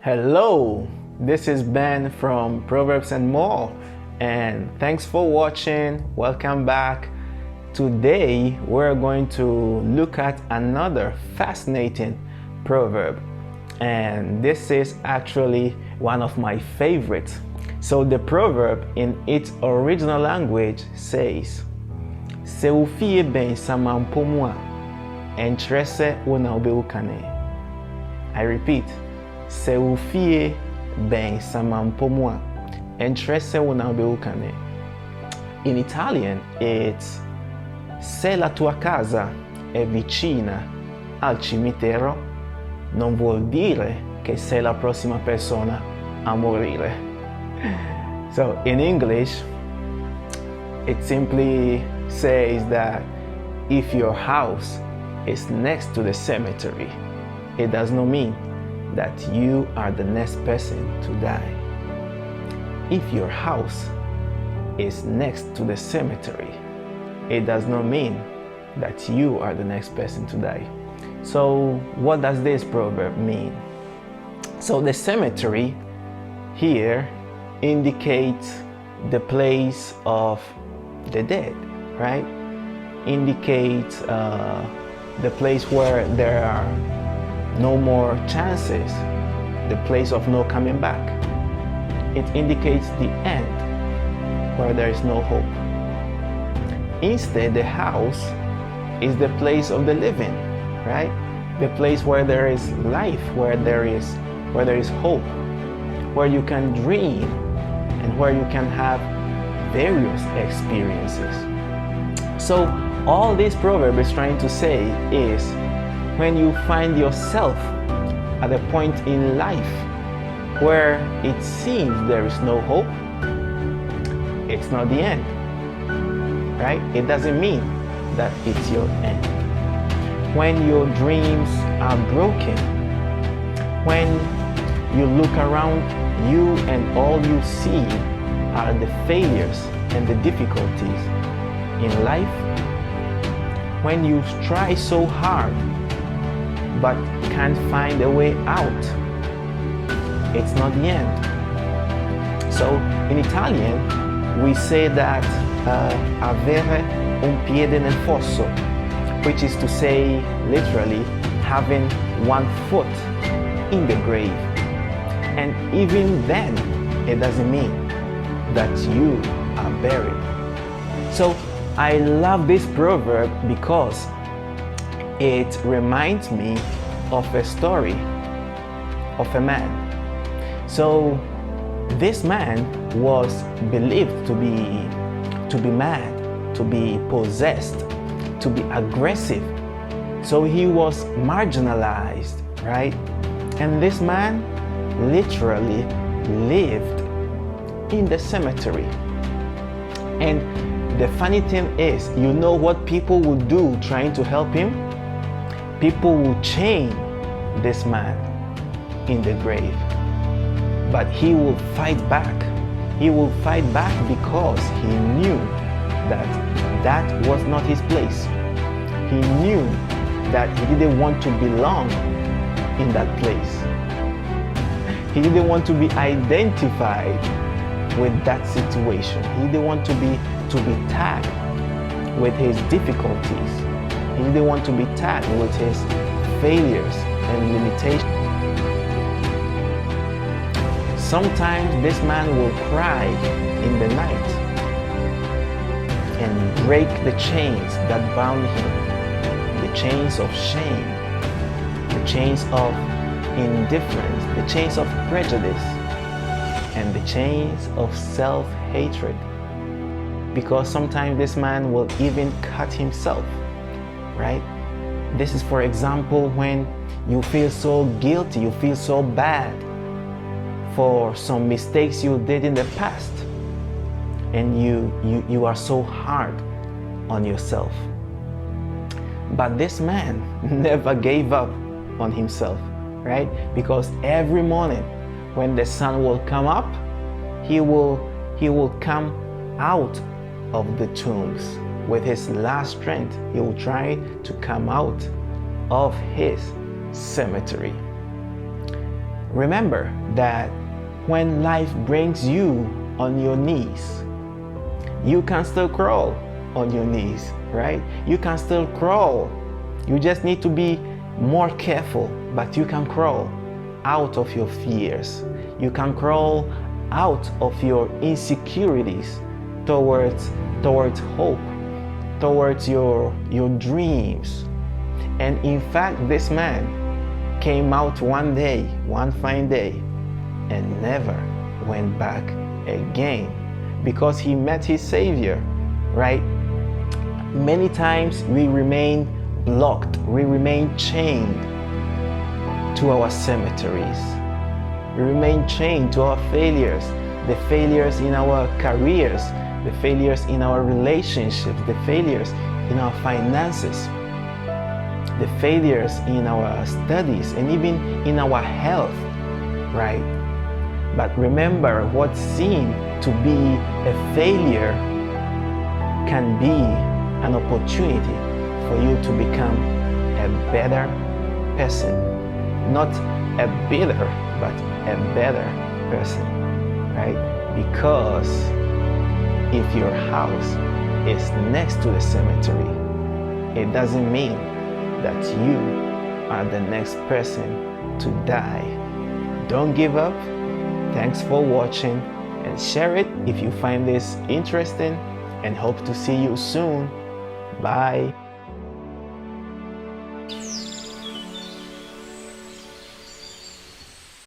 Hello, this is Ben from Proverbs and more, and thanks for watching. Welcome back. Today we're going to look at another fascinating proverb, and this is actually one of my favorites. So the proverb in its original language says, "Se ufie ben samampomua, entrese una ubeukane." I repeat, "Se ufie ben samampomua, entrese una ubeukane." In Italian, it's "Se la tua casa è vicina al cimitero, non vuol dire che sei la prossima persona a morire." So in English, it simply says that if your house is next to the cemetery, it does not mean that you are the next person to die. If your house is next to the cemetery, it does not mean that you are the next person to die. So what does this proverb mean? So the cemetery here indicates the place of the dead, right? Indicates the place where there are no more chances, the place of no coming back. It indicates the end, where there is no hope. Instead, the house is the place of the living, right? The place where there is life, where there is hope, where you can dream and where you can have various experiences. So all this proverb is trying to say is, when you find yourself at a point in life where it seems there is no hope, it's not the end, right? It doesn't mean that it's your end. When your dreams are broken, when you look around you and all you see are the failures and the difficulties in life, when you try so hard but can't find a way out, it's not the end. So in Italian, we say that avere un piede nel fosso, which is to say, literally, having one foot in the grave. And even then, it doesn't mean that you are buried. So I love this proverb because it reminds me of a story of a man. So this man was believed to be mad, to be possessed, to be aggressive. So he was marginalized, right? And this man literally lived in the cemetery. And the funny thing is, you know what people would do trying to help him? People will chain this man in the grave. But he will fight back. He will fight back because he knew that that was not his place. He knew that he didn't want to belong in that place. He didn't want to be identified with that situation. He didn't want to be tagged with his difficulties. He didn't want to be tagged with his failures and limitations. Sometimes this man will cry in the night and break the chains that bound him, the chains of shame, the chains of indifference, the chains of prejudice, and the chains of self-hatred. Because sometimes this man will even cut himself, right? This is, for example, when you feel so guilty, you feel so bad for some mistakes you did in the past, and you are so hard on yourself. But this man never gave up on himself, right? Because every morning when the sun will come up, he will come out of the tombs with his last strength. He will try to come out of his cemetery. remember that when life brings you on your knees, you can still crawl on your knees, right? You can still crawl. You just need to be more careful, but you can crawl out of your fears. You can crawl out of your insecurities towards hope, towards your dreams. And in fact, this man came out one day, one fine day, and never went back again, because he met his Savior, right? Many times we remain blocked, we remain chained to our cemeteries. We remain chained to our failures, the failures in our careers, the failures in our relationships, the failures in our finances, the failures in our studies, and even in our health, right? But remember, what seemed to be a failure can be an opportunity for you to become a better person. Not a bitter, but a better person, right? Because if your house is next to the cemetery, it doesn't mean that you are the next person to die. Don't give up. Thanks for watching, and share it if you find this interesting, and hope to see you soon. Bye.